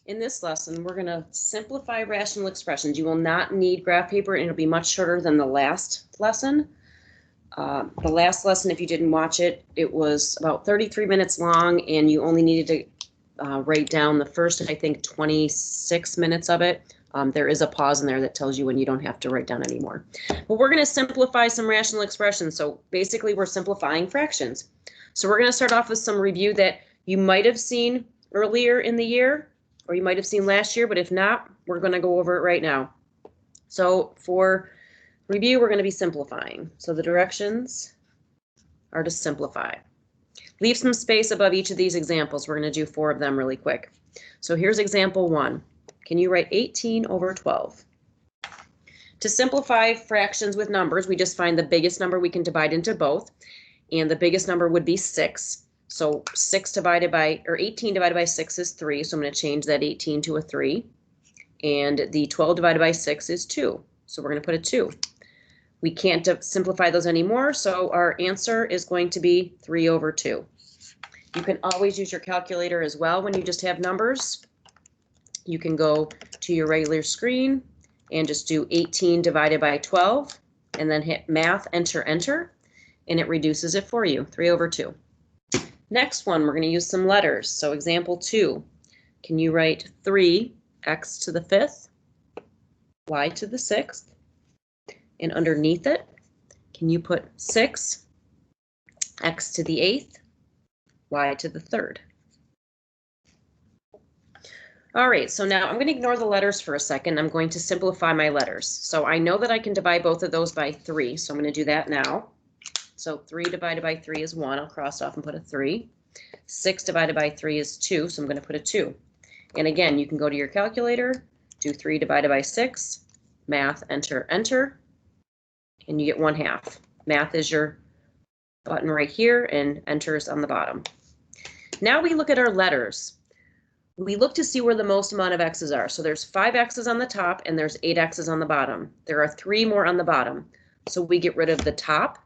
In this lesson, we're going to simplify rational expressions. You will not need graph paper, and it'll be much shorter than the last lesson. The last lesson, if you didn't watch it, it was about 33 minutes long, and you only needed to write down the first, I think, 26 minutes of it. There is a pause in there that tells you when you don't have to write down anymore. But we're going to simplify some rational expressions. So basically, we're simplifying fractions. So we're going to start off with some review that you might have seen earlier in the year, or you might have seen last year, but if not, we're going to go over it right now. So for review, we're going to be simplifying. So the directions are to simplify. Leave some space above each of these examples. We're going to do 4 of them really quick. So here's example 1. Can you write 18 over 12? To simplify fractions with numbers, we just find the biggest number we can divide into both, and the biggest number would be 6. So 18 divided by 6 is 3, so I'm going to change that 18 to a 3. And the 12 divided by 6 is 2, so we're going to put a 2. We can't simplify those anymore, so our answer is going to be 3 over 2. You can always use your calculator as well when you just have numbers. You can go to your regular screen and just do 18 divided by 12, and then hit math, enter, enter, and it reduces it for you, 3 over 2. Next one, we're going to use some letters. So example 2, can you write 3 x to the 5th, y to the 6th, and underneath it, can you put 6 x to the 8th, y to the 3rd. All right, so now I'm going to ignore the letters for a second. I'm going to simplify my letters. So I know that I can divide both of those by 3, so I'm going to do that now. So 3 divided by 3 is 1. I'll cross off and put a 3. 6 divided by 3 is 2, so I'm going to put a 2. And again, you can go to your calculator, do 3 divided by 6, math, enter, enter, and you get 1/2. Math is your button right here, and enter is on the bottom. Now we look at our letters. We look to see where the most amount of x's are. So there's 5 x's on the top, and there's 8 x's on the bottom. There are 3 more on the bottom. So we get rid of the top,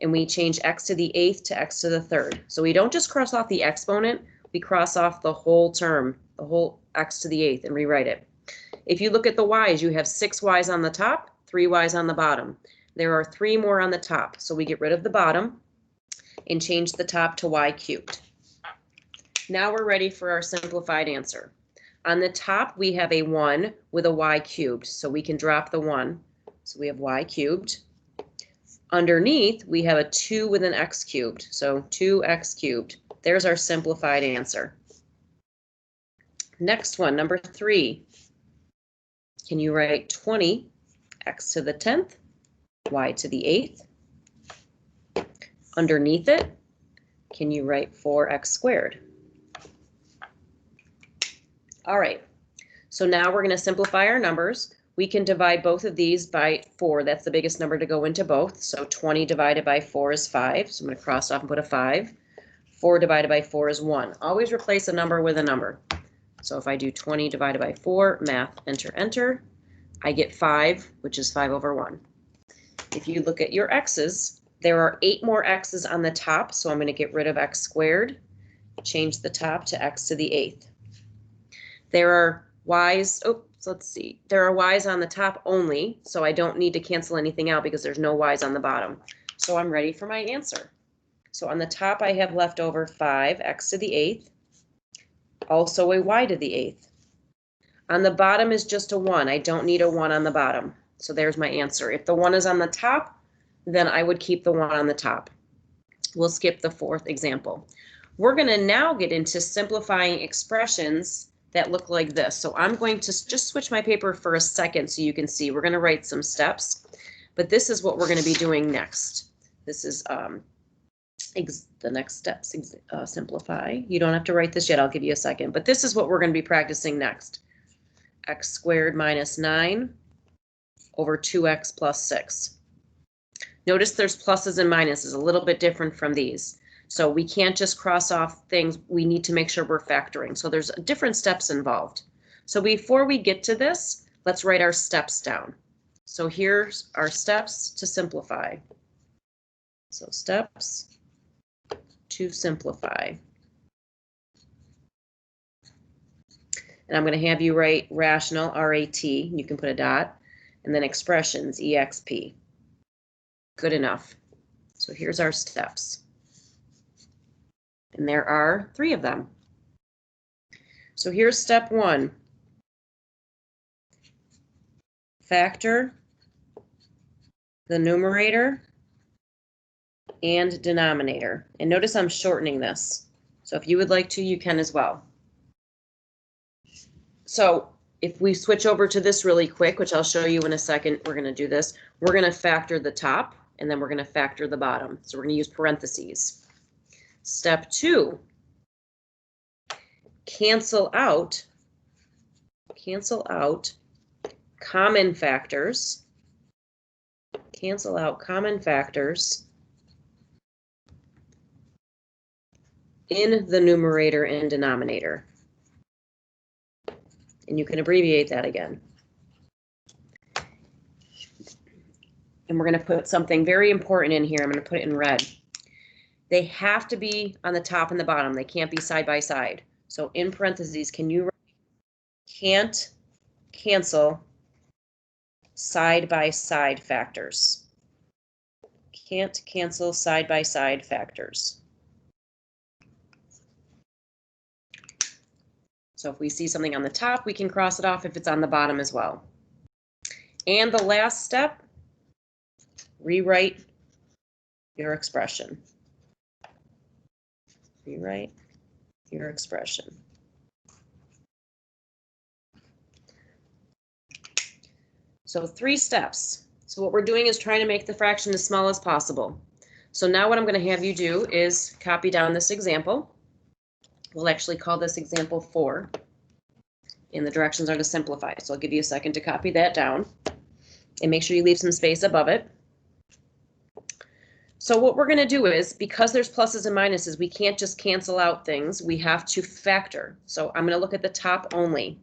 and we change x to the 8th to x to the 3rd. So we don't just cross off the exponent, we cross off the whole term, the whole x to the 8th, and rewrite it. If you look at the y's, you have 6 y's on the top, 3 y's on the bottom. There are 3 more on the top, so we get rid of the bottom and change the top to y cubed. Now we're ready for our simplified answer. On the top, we have a 1 with a y cubed, so we can drop the 1. So we have y cubed. Underneath, we have a 2 with an x cubed, so 2x cubed. There's our simplified answer. Next one, number 3. Can you write 20 x to the 10th, y to the 8th? Underneath it, can you write 4x squared? All right, so now we're going to simplify our numbers. We can divide both of these by 4. That's the biggest number to go into both. So 20 divided by 4 is 5. So I'm going to cross off and put a 5. 4 divided by 4 is 1. Always replace a number with a number. So if I do 20 divided by 4, math, enter, enter, I get 5, which is 5 over 1. If you look at your x's, there are 8 more x's on the top. So I'm going to get rid of x squared, change the top to x to the 8th. There are y's, let's see. There are y's on the top only, so I don't need to cancel anything out because there's no y's on the bottom. So I'm ready for my answer. So on the top, I have left over 5x to the 8th, also a y to the 8th. On the bottom is just a 1. I don't need a 1 on the bottom. So there's my answer. If the 1 is on the top, then I would keep the 1 on the top. We'll skip the 4th example. We're going to now get into simplifying expressions that look like this. So I'm going to just switch my paper for a second so you can see. We're going to write some steps, but this is what we're going to be doing next. This is the next steps, simplify. You don't have to write this yet. I'll give you a second, but this is what we're going to be practicing next. X squared minus 9 over 2x plus 6. Notice there's pluses and minuses, a little bit different from these. So we can't just cross off things. We need to make sure we're factoring. So there's different steps involved. So before we get to this, let's write our steps down. So here's our steps to simplify. So steps to simplify. And I'm going to have you write rational, R-A-T, you can put a dot, and then expressions, E-X-P. Good enough. So here's our steps. And there are 3 of them. So here's step 1. Factor the numerator and denominator. And notice I'm shortening this. So if you would like to, you can as well. So if we switch over to this really quick, which I'll show you in a second, we're going to do this. We're going to factor the top, and then we're going to factor the bottom. So we're going to use parentheses. Step 2, cancel out common factors. Cancel out common factors in the numerator and denominator. And you can abbreviate that again. And we're going to put something very important in here. I'm going to put it in red. They have to be on the top and the bottom. They can't be side by side. So in parentheses, can you write can't cancel side by side factors? Can't cancel side by side factors. So if we see something on the top, we can cross it off if it's on the bottom as well. And the last step, rewrite your expression. Rewrite your expression. So 3 steps. So what we're doing is trying to make the fraction as small as possible. So now what I'm going to have you do is copy down this example. We'll actually call this example 4. And the directions are to simplify. So I'll give you a second to copy that down. And make sure you leave some space above it. So what we're going to do is, because there's pluses and minuses, we can't just cancel out things. We have to factor. So I'm going to look at the top only.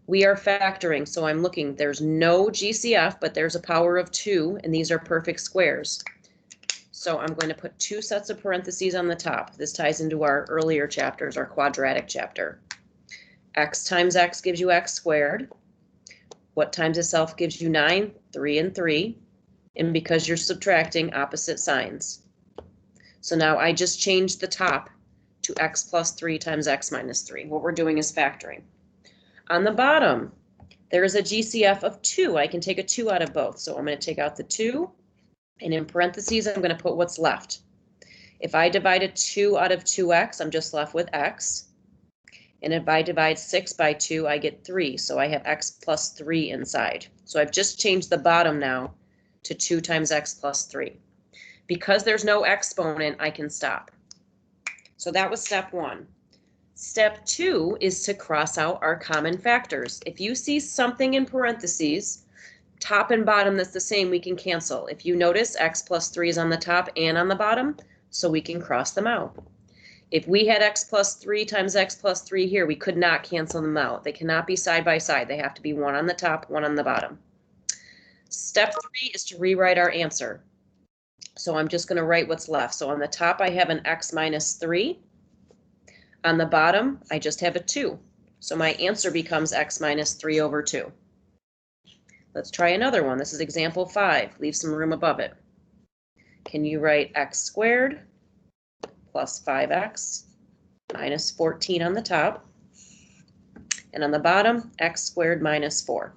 We are factoring, so I'm looking, there's no GCF, but there's a power of 2, and these are perfect squares. So I'm going to put 2 sets of parentheses on the top. This ties into our earlier chapters, our quadratic chapter. X times x gives you x squared. What times itself gives you 9? 3 and 3. And because you're subtracting, opposite signs. So now I just changed the top to x plus 3 times x minus 3. What we're doing is factoring. On the bottom, there is a GCF of 2. I can take a 2 out of both. So I'm going to take out the 2, and in parentheses, I'm going to put what's left. If I divide a 2 out of 2x, I'm just left with x. And if I divide 6 by 2, I get 3. So I have x plus 3 inside. So I've just changed the bottom now to 2 times x plus 3. Because there's no exponent, I can stop. So that was step 1. Step 2 is to cross out our common factors. If you see something in parentheses, top and bottom that's the same, we can cancel. If you notice, x plus 3 is on the top and on the bottom, so we can cross them out. If we had x plus 3 times x plus 3 here, we could not cancel them out. They cannot be side by side. They have to be one on the top, one on the bottom. Step 3 is to rewrite our answer. So I'm just going to write what's left. So on the top, I have an x minus 3. On the bottom, I just have a 2. So my answer becomes x minus 3 over 2. Let's try another one. This is example 5. Leave some room above it. Can you write x squared plus 5x minus 14 on the top? And on the bottom, x squared minus 4.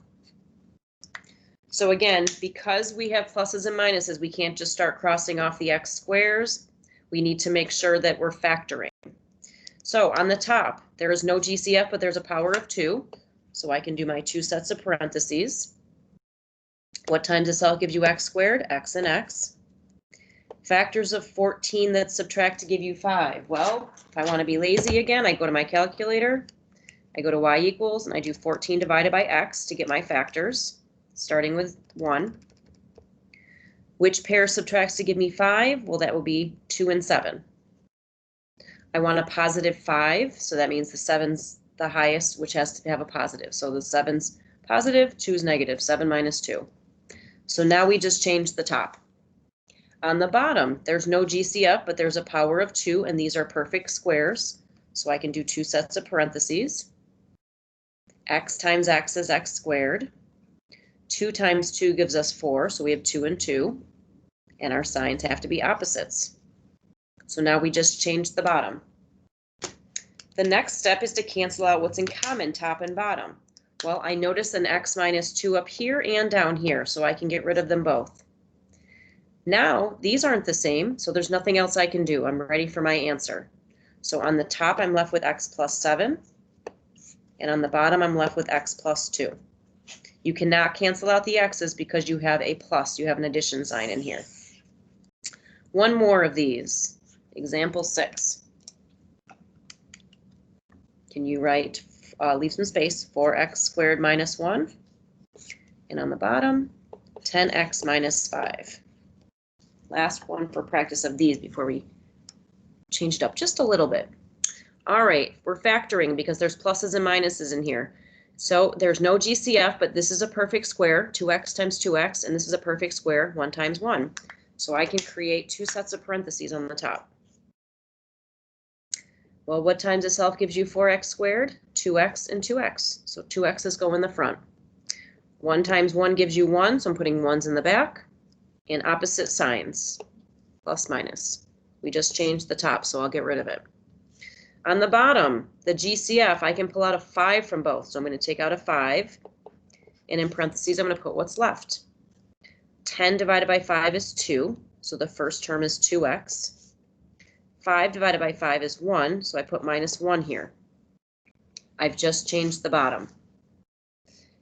So again, because we have pluses and minuses, we can't just start crossing off the x squares. We need to make sure that we're factoring. So on the top, there is no GCF, but there's a power of 2. So I can do my 2 sets of parentheses. What times itself gives you x squared? X and x. Factors of 14 that subtract to give you 5. Well, if I want to be lazy again, I go to my calculator. I go to y equals, and I do 14 divided by x to get my factors, starting with 1. Which pair subtracts to give me 5? Well, that will be 2 and 7. I want a positive 5, so that means the 7's the highest, which has to have a positive. So the 7's positive, 2's negative, 7 minus 2. So now we just changed the top. On the bottom, there's no GCF, but there's a power of 2, and these are perfect squares. So I can do 2 sets of parentheses. X times X is X squared. 2 times 2 gives us 4, so we have 2 and 2. And our signs have to be opposites. So now we just change the bottom. The next step is to cancel out what's in common, top and bottom. Well, I notice an X minus 2 up here and down here, so I can get rid of them both. Now, these aren't the same, so there's nothing else I can do. I'm ready for my answer. So on the top, I'm left with X plus 7. And on the bottom, I'm left with X plus 2. You cannot cancel out the X's because you have a plus. You have an addition sign in here. One more of these. Example 6. Can you write, leave some space, 4x squared minus 1. And on the bottom, 10x minus 5. Last one for practice of these before we change it up just a little bit. All right, we're factoring because there's pluses and minuses in here. So there's no GCF, but this is a perfect square, 2x times 2x, and this is a perfect square, 1 times 1. So I can create 2 sets of parentheses on the top. Well, what times itself gives you 4x squared? 2x and 2x. So 2x's go in the front. 1 times 1 gives you 1, so I'm putting 1's in the back. And opposite signs, plus minus. We just changed the top, so I'll get rid of it. On the bottom, the GCF, I can pull out a 5 from both. So I'm going to take out a 5. And in parentheses, I'm going to put what's left. 10 divided by 5 is 2. So the first term is 2x. 5 divided by 5 is 1. So I put minus 1 here. I've just changed the bottom.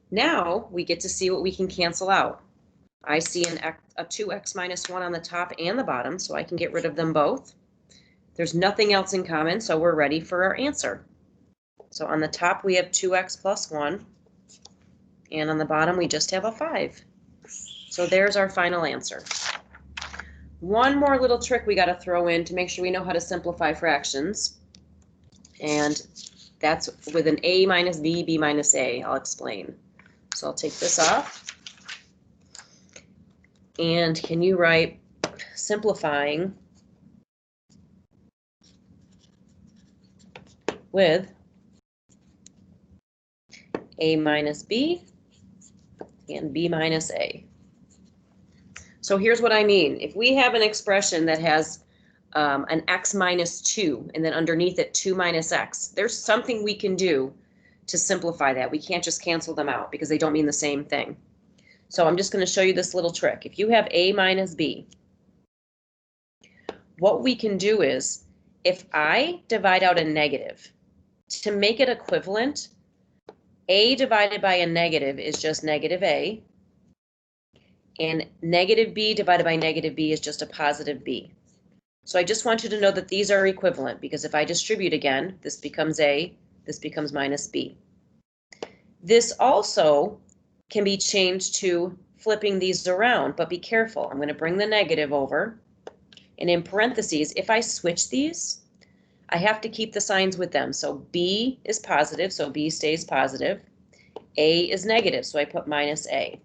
Now we get to see what we can cancel out. I see a 2x minus 1 on the top and the bottom, so I can get rid of them both. There's nothing else in common, so we're ready for our answer. So on the top, we have 2x plus 1, and on the bottom, we just have a 5. So there's our final answer. One more little trick we got to throw in to make sure we know how to simplify fractions, and that's with an a minus b, b minus a. I'll explain. So I'll take this off. And can you write simplifying with a minus b and b minus a? So here's what I mean. If we have an expression that has an x minus 2 and then underneath it 2 minus x, there's something we can do to simplify that. We can't just cancel them out because they don't mean the same thing. So I'm just going to show you this little trick. If you have a minus b, what we can do is if I divide out a negative, to make it equivalent, a divided by a negative is just negative a, and negative b divided by negative b is just a positive b. So I just want you to know that these are equivalent because if I distribute again, this becomes a, this becomes minus b. This also can be changed to flipping these around, but be careful. I'm going to bring the negative over, and in parentheses, if I switch these, I have to keep the signs with them. So b is positive, so b stays positive. A is negative, so I put minus a.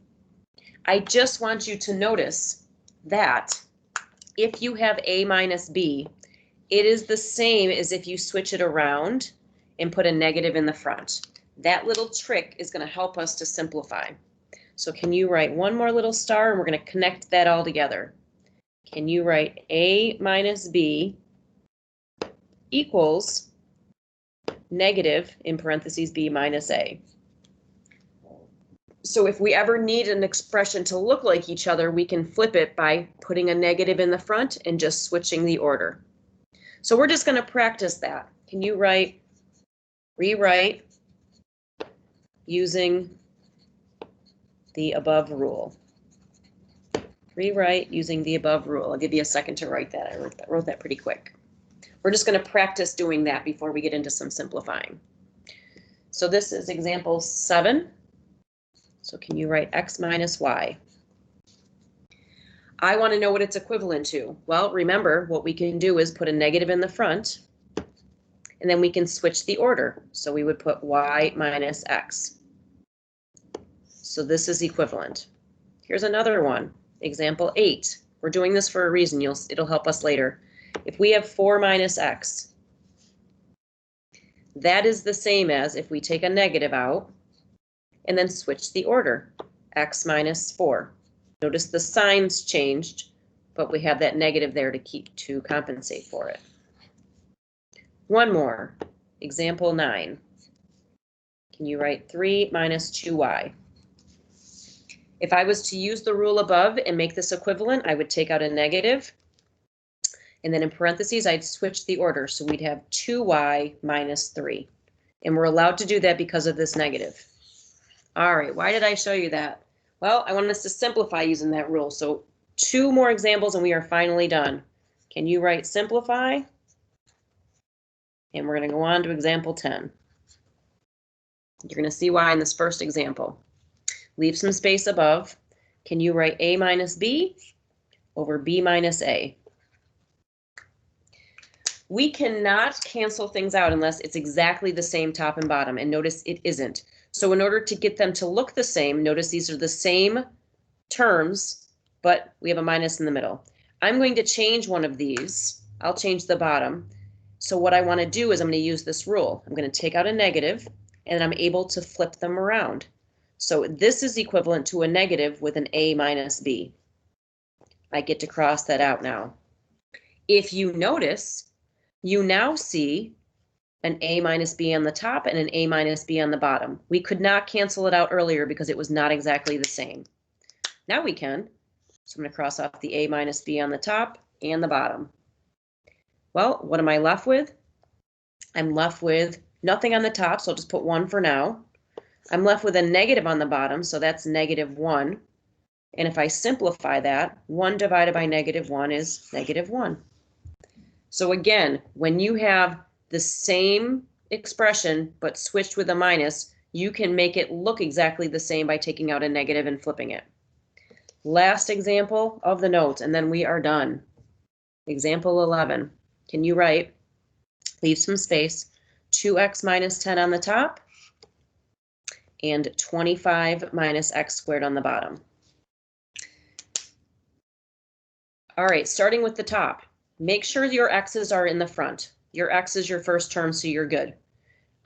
I just want you to notice that if you have a minus b, it is the same as if you switch it around and put a negative in the front. That little trick is going to help us to simplify. So can you write one more little star, and we're going to connect that all together. Can you write a minus b equals negative, in parentheses, b minus a? So if we ever need an expression to look like each other, we can flip it by putting a negative in the front and just switching the order. So we're just going to practice that. Can you rewrite using the above rule? Rewrite using the above rule. I'll give you a second to write that. I wrote that pretty quick. We're just going to practice doing that before we get into some simplifying. So this is example 7. So can you write x minus y? I want to know what it's equivalent to. Well, remember, what we can do is put a negative in the front, and then we can switch the order. So we would put y minus x. So this is equivalent. Here's another one, example 8. We're doing this for a reason. It'll help us later. If we have 4 minus x, that is the same as if we take a negative out and then switch the order, x minus 4. Notice the signs changed, but we have that negative there to compensate for it. One more, example 9. Can you write 3 minus 2y? If I was to use the rule above and make this equivalent, I would take out a negative, and then in parentheses, I'd switch the order. So we'd have 2y minus 3. And we're allowed to do that because of this negative. All right, why did I show you that? Well, I wanted us to simplify using that rule. So 2 more examples and we are finally done. Can you write simplify? And we're going to go on to example 10. You're going to see why in this first example. Leave some space above. Can you write a minus b over b minus a? We cannot cancel things out unless it's exactly the same top and bottom, and notice it isn't. So in order to get them to look the same, notice these are the same terms, but we have a minus in the middle. I'm going to change one of these. I'll change the bottom. So what I want to do is I'm going to use this rule. I'm going to take out a negative, and I'm able to flip them around. So this is equivalent to a negative with an a minus b. I get to cross that out now. If you notice, you now see an a minus b on the top and an a minus b on the bottom. We could not cancel it out earlier because it was not exactly the same. Now we can. So I'm going to cross off the a minus b on the top and the bottom. Well, what am I left with? I'm left with nothing on the top, so I'll just put 1 for now. I'm left with a negative on the bottom, so that's negative 1. And if I simplify that, 1 divided by negative 1 is negative 1. So again, when you have the same expression but switched with a minus, you can make it look exactly the same by taking out a negative and flipping it. Last example of the notes, and then we are done. Example 11. Can you write, leave some space, 2x minus 10 on the top and 25 minus x squared on the bottom. All right, starting with the top. Make sure your x's are in the front. Your x is your first term, so you're good.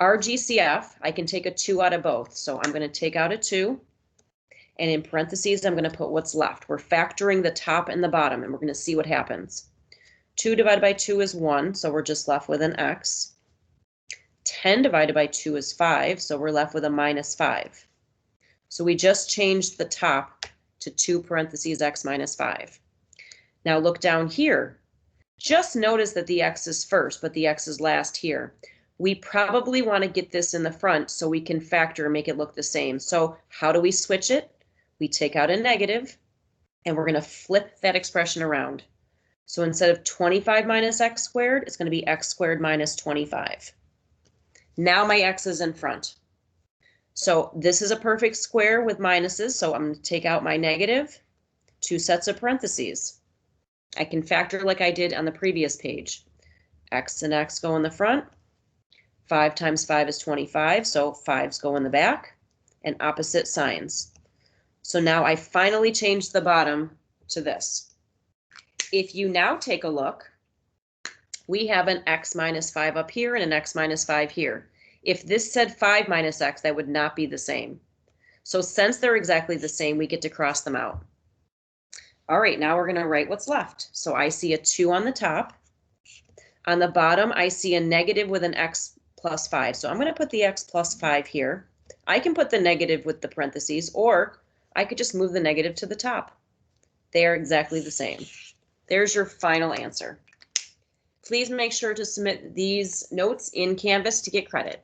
RGCF, I can take a 2 out of both. So I'm going to take out a 2. And in parentheses, I'm going to put what's left. We're factoring the top and the bottom, and we're going to see what happens. 2 divided by 2 is 1, so we're just left with an x. 10 divided by 2 is 5, so we're left with a minus 5. So we just changed the top to 2 parentheses x minus 5. Now look down here. Just notice that the x is first, but the x is last here. We probably want to get this in the front so we can factor and make it look the same. So how do we switch it? We take out a negative, and we're going to flip that expression around. So instead of 25 minus x squared, it's going to be x squared minus 25. Now my x is in front. So this is a perfect square with minuses, so I'm going to take out my negative, 2 sets of parentheses. I can factor like I did on the previous page. X and x go in the front. 5 times 5 is 25, so 5's go in the back, and opposite signs. So now I finally changed the bottom to this. If you now take a look, we have an x minus 5 up here and an x minus 5 here. If this said 5 minus x, that would not be the same. So since they're exactly the same, we get to cross them out. All right, now we're going to write what's left. So I see a 2 on the top. On the bottom, I see a negative with an x plus 5. So I'm going to put the x plus 5 here. I can put the negative with the parentheses, or I could just move the negative to the top. They are exactly the same. There's your final answer. Please make sure to submit these notes in Canvas to get credit.